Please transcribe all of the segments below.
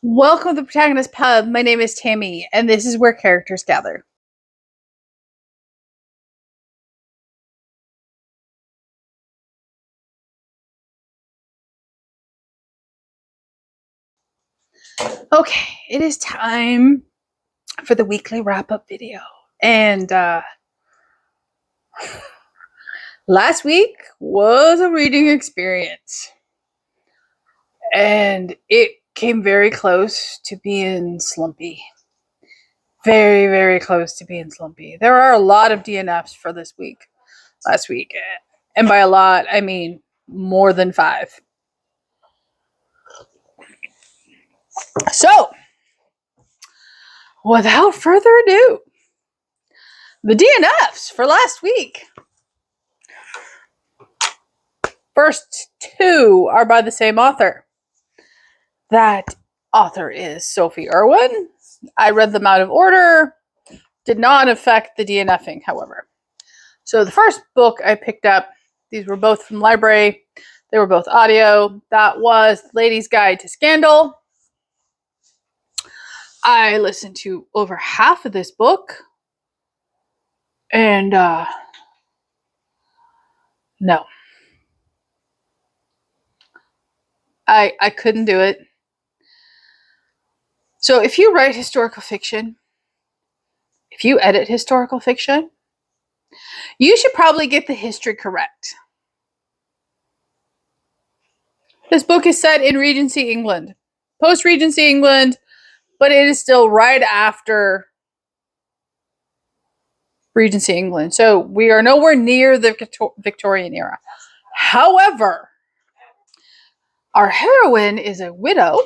Welcome to the Protagonist Pub. My name is Tammy, and this is where characters gather. Okay, it is time for the weekly wrap-up video. And last week was a reading experience. And it came very close to being slumpy. Very, very close to being slumpy. There are a lot of DNFs for this week, last week. And by a lot, I mean more than 5. So, without further ado, the DNFs for last week. First 2 are by the same author. That author is Sophie Irwin. I read them out of order. Did not affect the DNFing, however. So the first book I picked up, these were both from library. They were both audio. That was Lady's Guide to Scandal. I listened to over half of this book. And, no. I couldn't do it. So if you write historical fiction, if you edit historical fiction, you should probably get the history correct. This book is set in Regency England. Post-Regency England, but it is still right after Regency England. So we are nowhere near the Victorian era. However, our heroine is a widow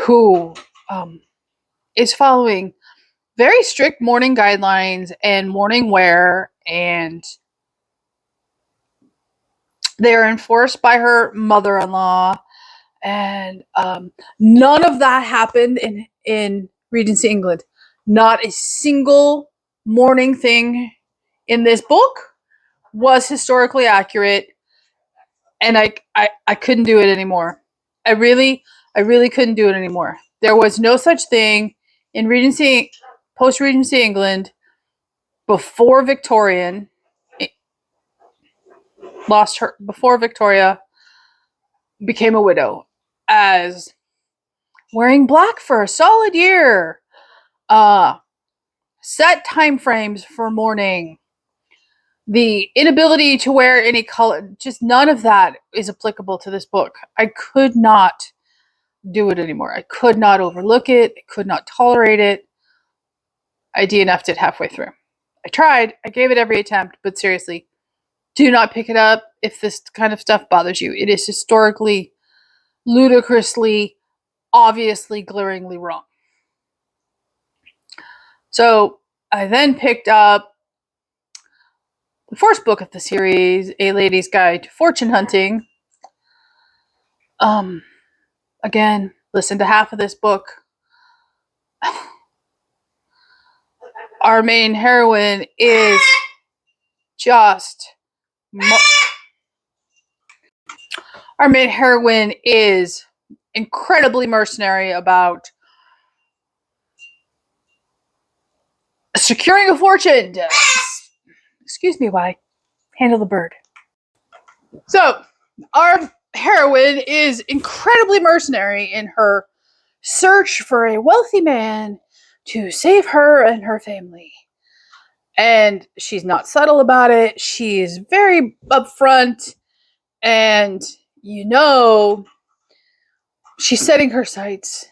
who is following very strict mourning guidelines and mourning wear, and they are enforced by her mother-in-law. And none of that happened in Regency England. Not a single mourning thing in this book was historically accurate, and I couldn't do it anymore. I really couldn't do it anymore. There was no such thing in post-Regency England before Victorian. Before Victoria became a widow, as wearing black for a solid year, set time frames for mourning, the inability to wear any color, just none of that is applicable to this book. I could not do it anymore. I could not overlook it. I could not tolerate it. I DNF'd it halfway through. I tried. I gave it every attempt, but seriously, do not pick it up if this kind of stuff bothers you. It is historically, ludicrously, obviously, glaringly wrong. So I then picked up the first book of the series, A Lady's Guide to Fortune Hunting. Again, listen to half of this book. Our main heroine is just... Our main heroine is incredibly mercenary about securing a fortune. Excuse me while I handle the bird. So, our heroine is incredibly mercenary in her search for a wealthy man to save her and her family. And she's not subtle about it. She's very upfront, and she's setting her sights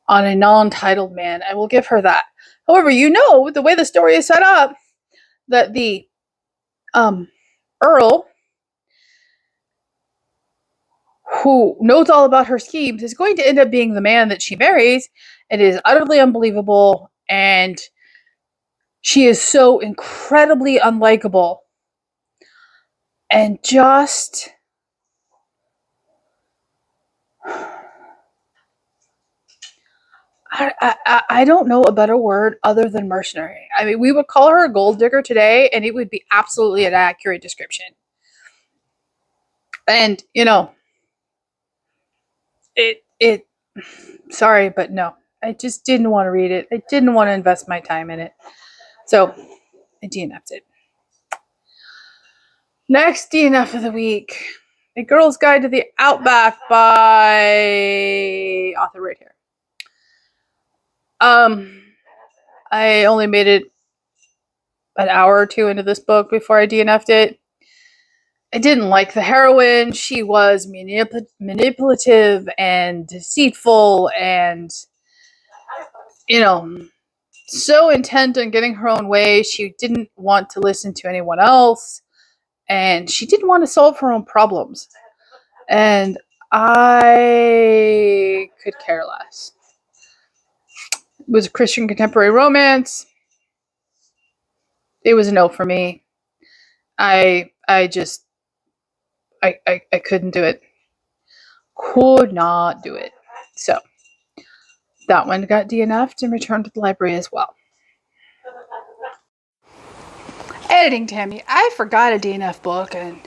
on a non-titled man. I will give her that. However, the way the story is set up, that the Earl, who knows all about her schemes, is going to end up being the man that she marries. It is utterly unbelievable, and she is so incredibly unlikable. And just... I don't know a better word other than mercenary. I mean, we would call her a gold digger today, and it would be absolutely an accurate description. And, it, sorry, but no. I just didn't want to read it. I didn't want to invest my time in it. So I DNF'd it. Next DNF of the week. A Girl's Guide to the Outback by author right here. I only made it an hour or two into this book before I DNF'd it. I didn't like the heroine. She was manipulative and deceitful and, so intent on getting her own way. She didn't want to listen to anyone else. And she didn't want to solve her own problems. And I could care less. It was a Christian contemporary romance. It was a no for me. I couldn't do it. Could not do it. So that one got DNF'd and returned to the library as well. Editing Tammy. I forgot a DNF book, and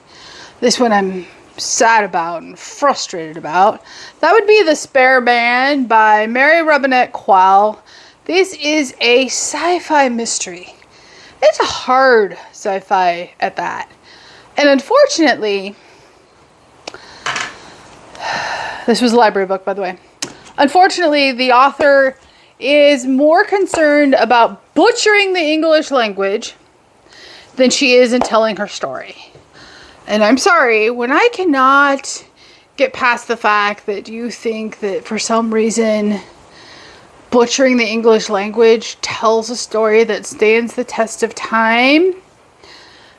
this one I'm sad about and frustrated about. That would be The Spare Man by Mary Robinette Kowal. This is a sci-fi mystery. It's a hard sci-fi at that. And unfortunately, this was a library book, by the way. Unfortunately, the author is more concerned about butchering the English language than she is in telling her story. And I'm sorry, when I cannot get past the fact that you think that for some reason butchering the English language tells a story that stands the test of time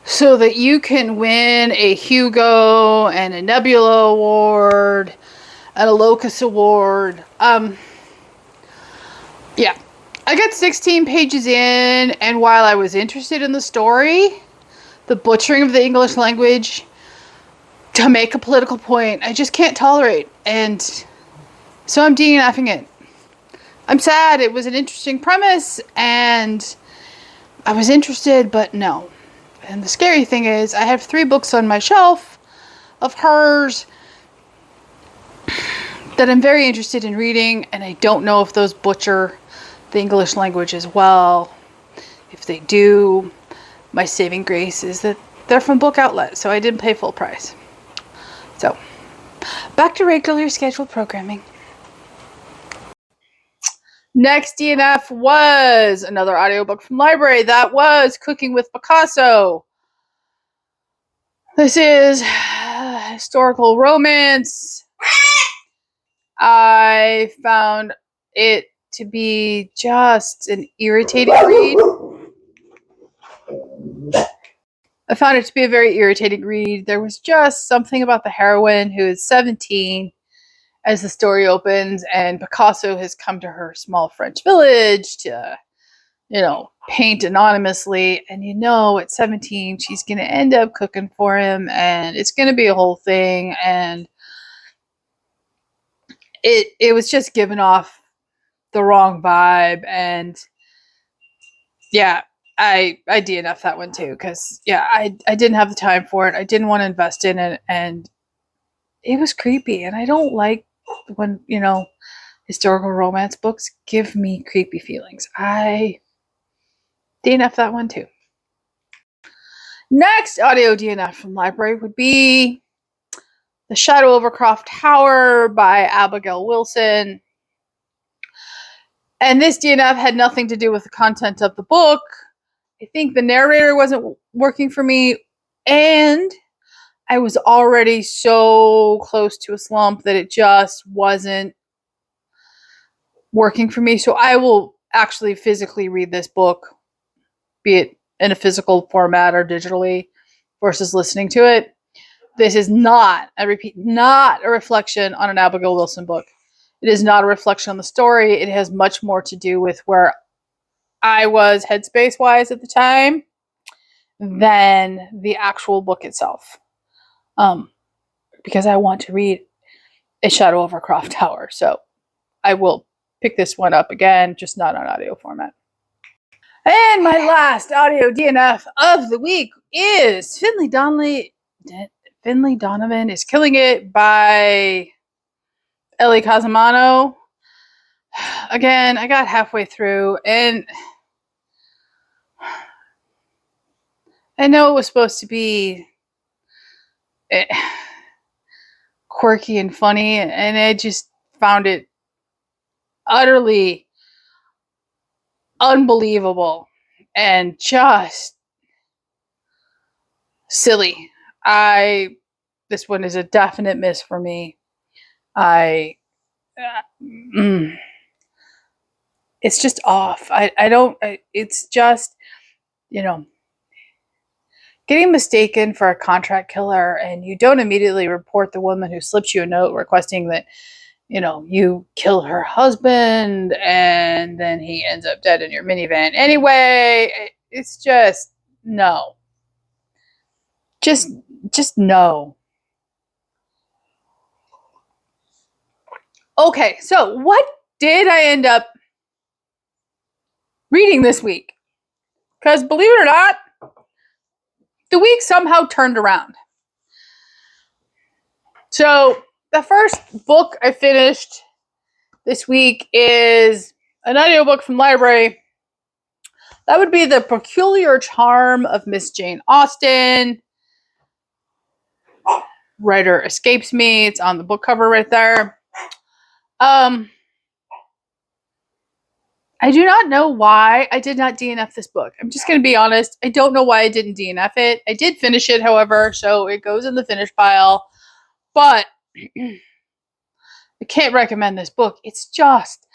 so that you can win a Hugo and a Nebula Award and a Locus Award. Yeah. I got 16 pages in, and while I was interested in the story, the butchering of the English language to make a political point, I just can't tolerate. And so I'm DNFing it. I'm sad. It was an interesting premise, and I was interested, but no. And the scary thing is, I have 3 books on my shelf of hers that I'm very interested in reading, and I don't know if those butcher the English language as well. If they do, my saving grace is that they're from Book Outlet, so I didn't pay full price. So, back to regular scheduled programming. Next DNF was another audiobook from library. That was Cooking with Picasso. This is historical romance. I found it to be just an irritating read. I found it to be a very irritating read. There was just something about the heroine who is 17 as the story opens, and Picasso has come to her small French village to, paint anonymously. And at 17, she's going to end up cooking for him, and it's going to be a whole thing. And it was just giving off the wrong vibe. And yeah, I DNF that one too, because I didn't have the time for it. I didn't want to invest in it, and it was creepy. And I don't like when historical romance books give me creepy feelings. I DNF that one too. Next audio DNF from library would be The Shadow Over Croft Tower by Abigail Wilson. And this DNF had nothing to do with the content of the book. I think the narrator wasn't working for me, and I was already so close to a slump that it just wasn't working for me. So I will actually physically read this book, be it in a physical format or digitally, versus listening to it. This is not, I repeat, not a reflection on an Abigail Wilson book. It is not a reflection on the story. It has much more to do with where I was headspace-wise at the time than the actual book itself. Because I want to read A Shadow Over Croft Tower. So I will pick this one up again, just not on audio format. And my last audio DNF of the week is Finley Donovan is Killing It by Elle Cosimano. Again, I got halfway through, and I know it was supposed to be quirky and funny, and I just found it utterly unbelievable and just silly. This one is a definite miss for me. It's just off. It's just, getting mistaken for a contract killer, and you don't immediately report the woman who slips you a note requesting that, you kill her husband, and then he ends up dead in your minivan. Anyway, it's just, no. Just no. Okay, so what did I end up reading this week? Because believe it or not, the week somehow turned around. So the first book I finished this week is an audiobook from library. That would be The Peculiar Charm of Miss Jane Austen. Writer escapes me. It's on the book cover right there. I do not know why I did not DNF this book. I'm just going to be honest. I don't know why I didn't DNF it. I did finish it, however, so it goes in the finish pile. But I can't recommend this book. It's just,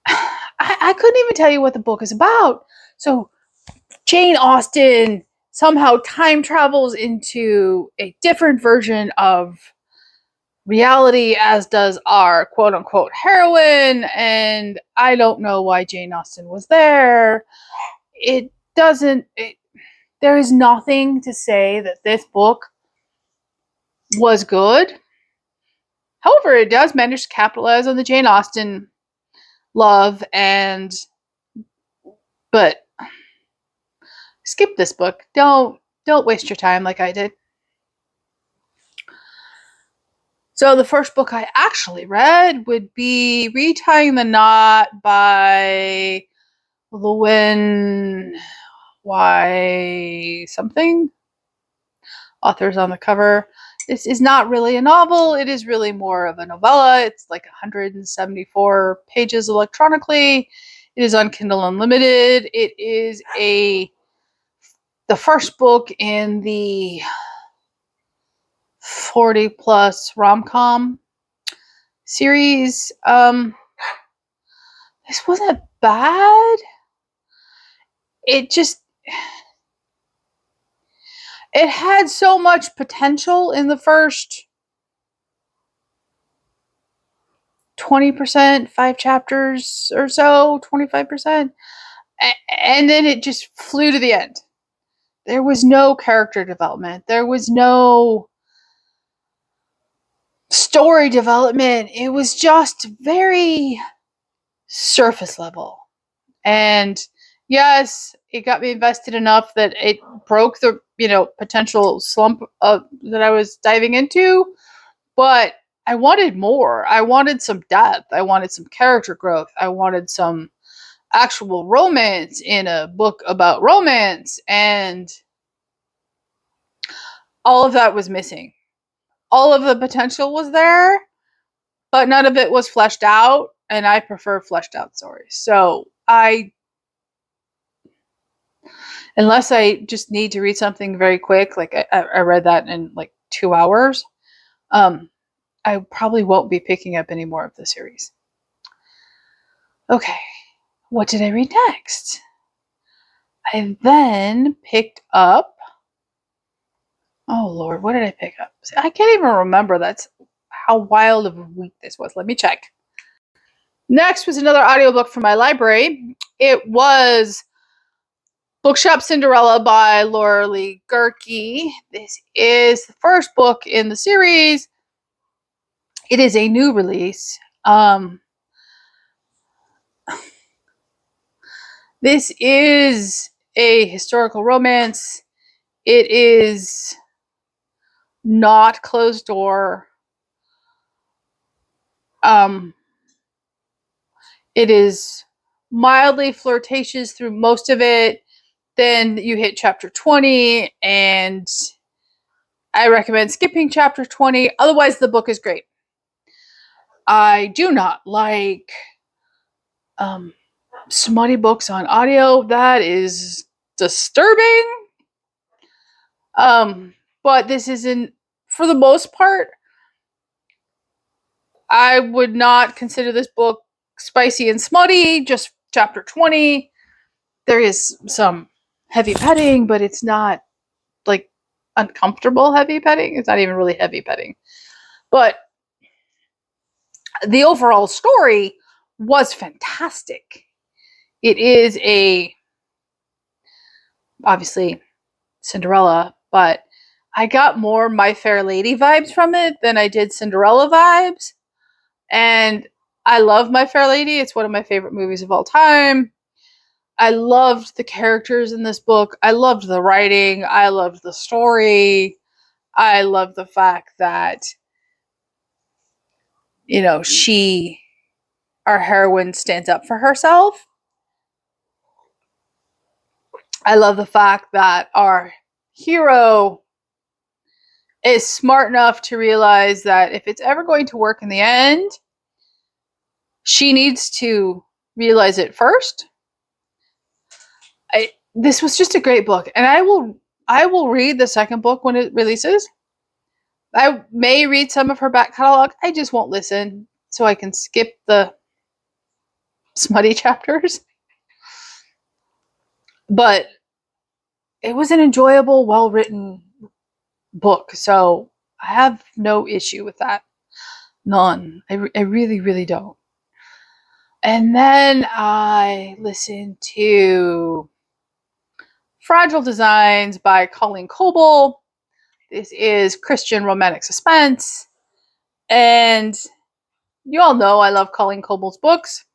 I couldn't even tell you what the book is about. So Jane Austen somehow time travels into a different version of reality, as does our quote-unquote heroine, and I don't know why Jane Austen was there. There is nothing to say that this book was good. However, it does manage to capitalize on the Jane Austen love, but skip this book. Don't waste your time like I did. So the first book I actually read would be Retying the Knot by Liwen Y something. Author's on the cover. This is not really a novel. It is really more of a novella. It's like 174 pages electronically. It is on Kindle Unlimited. It is the first book in the 40 plus rom-com series. This wasn't bad. It had so much potential in the first 20%, 5 chapters or so, 25%. And then it just flew to the end. There was no character development. There was no story development. It was just very surface level. And yes, it got me invested enough that it broke the, potential slump that I was diving into. But I wanted more. I wanted some depth. I wanted some character growth. I wanted some actual romance in a book about romance. And all of that was missing. All of the potential was there, but none of it was fleshed out. And I prefer fleshed out stories. So unless I just need to read something very quick, like I read that in like 2 hours, I probably won't be picking up any more of the series. Okay, what did I read next? I then picked up, oh Lord, what did I pick up? I can't even remember. That's how wild of a week this was. Let me check. Next was another audiobook from my library. It was Bookshop Cinderella by Laura Lee Guhrke. This is the first book in the series. It is a new release. This is a historical romance. It is not closed door. It is mildly flirtatious through most of it. Then you hit chapter 20, and I recommend skipping chapter 20. Otherwise, the book is great. I do not like smutty books on audio. That is disturbing. But this isn't, for the most part, I would not consider this book spicy and smutty. Just chapter 20. There is some heavy petting, but it's not like uncomfortable heavy petting. It's not even really heavy petting. But the overall story was fantastic. It is obviously Cinderella, but I got more My Fair Lady vibes from it than I did Cinderella vibes. And I love My Fair Lady. It's one of my favorite movies of all time. I loved the characters in this book. I loved the writing. I loved the story. I loved the fact that, our heroine, stands up for herself. I love the fact that our hero is smart enough to realize that if it's ever going to work in the end, she needs to realize it first. This was just a great book, and I will read the second book when it releases. I may read some of her back catalog. I just won't listen, so I can skip the smutty chapters. But it was an enjoyable, well-written book, so I have no issue with that. None. I really, really don't. And then I listened to Fragile Designs by Colleen Coble. This is Christian romantic suspense. And you all know I love Colleen Coble's books.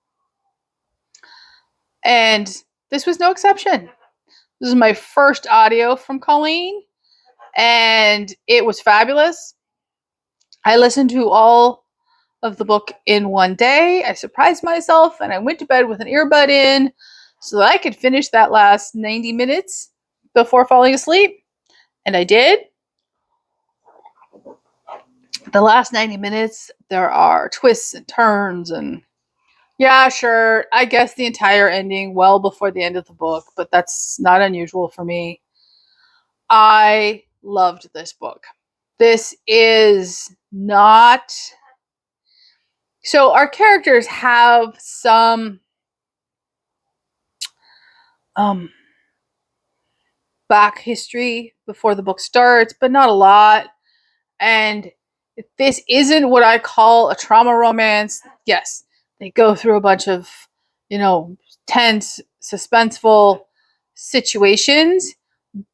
And this was no exception. This is my first audio from Colleen, and it was fabulous. I listened to all of the book in one day. I surprised myself, and I went to bed with an earbud in so that I could finish that last 90 minutes before falling asleep. And I did. The last 90 minutes, there are twists and turns, and yeah, sure, I guess the entire ending well before the end of the book, but that's not unusual for me. I loved this book. This is not... So our characters have some back history before the book starts, but not a lot. And this isn't what I call a trauma romance. Yes, they go through a bunch of, tense, suspenseful situations,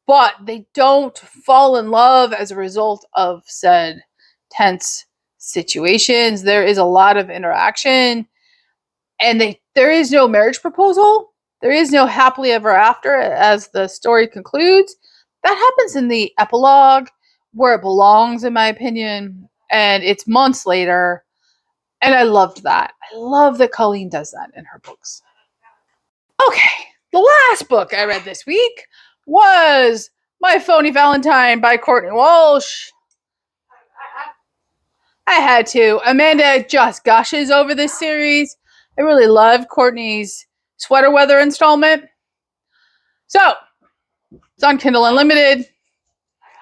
but they don't fall in love as a result of said tense situations. There is a lot of interaction, and there is no marriage proposal. There is no happily ever after as the story concludes. That happens in the epilogue, where it belongs, in my opinion, and it's months later, and I loved that. I love that Colleen does that in her books. Okay, the last book I read this week was My Phoney Valentine by Courtney Walsh. I had to. Amanda just gushes over this series. I really loved Courtney's Sweater Weather installment. So, it's on Kindle Unlimited. It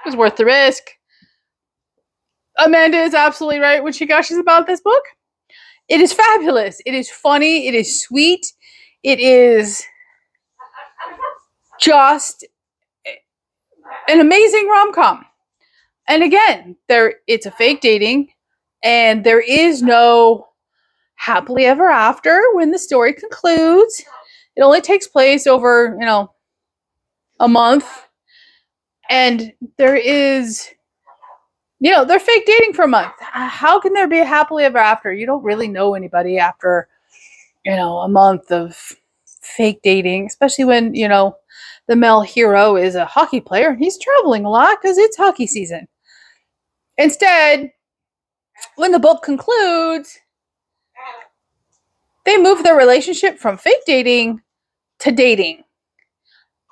was worth the risk. Amanda is absolutely right when she gushes about this book. It is fabulous. It is funny. It is sweet. It is just an amazing rom-com. And again, it's a fake dating, and there is no happily ever after when the story concludes. It only takes place over, a month. And there is, they're fake dating for a month. How can there be a happily ever after? You don't really know anybody after, a month of fake dating, especially when, the male hero is a hockey player and he's traveling a lot because it's hockey season. Instead, when the book concludes, They moved their relationship from fake dating to dating,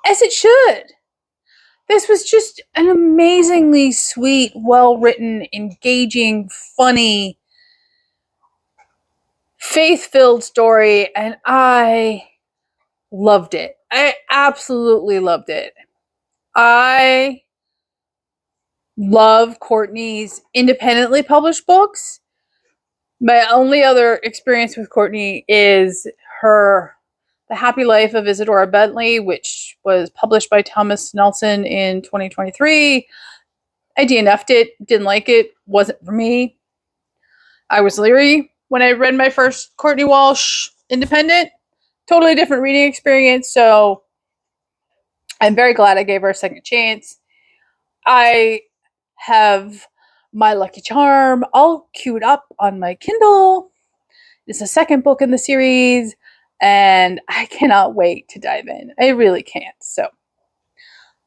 as it should. This was just an amazingly sweet, well-written, engaging, funny, faith-filled story, and I loved it. I absolutely loved it. I love Courtney's independently published books. My only other experience with Courtney is The Happy Life of Isadora Bentley, which was published by Thomas Nelson in 2023. I DNF'd it, didn't like it, wasn't for me. I was leery when I read my first Courtney Walsh independent. Totally different reading experience, so I'm very glad I gave her a second chance. I have My Lucky Charm all queued up on my Kindle. It's the second book in the series, and I cannot wait to dive in. I really can't. So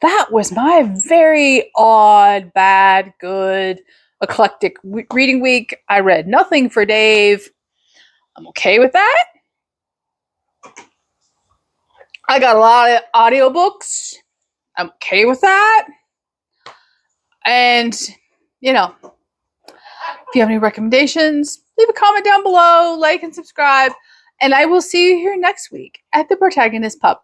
that was my very odd, bad, good, eclectic reading week. I read nothing for Dave. I'm okay with that. I got a lot of audiobooks. I'm okay with that. And, you know, if you have any recommendations, leave a comment down below, like and subscribe, and I will see you here next week at the Protagonist Pub.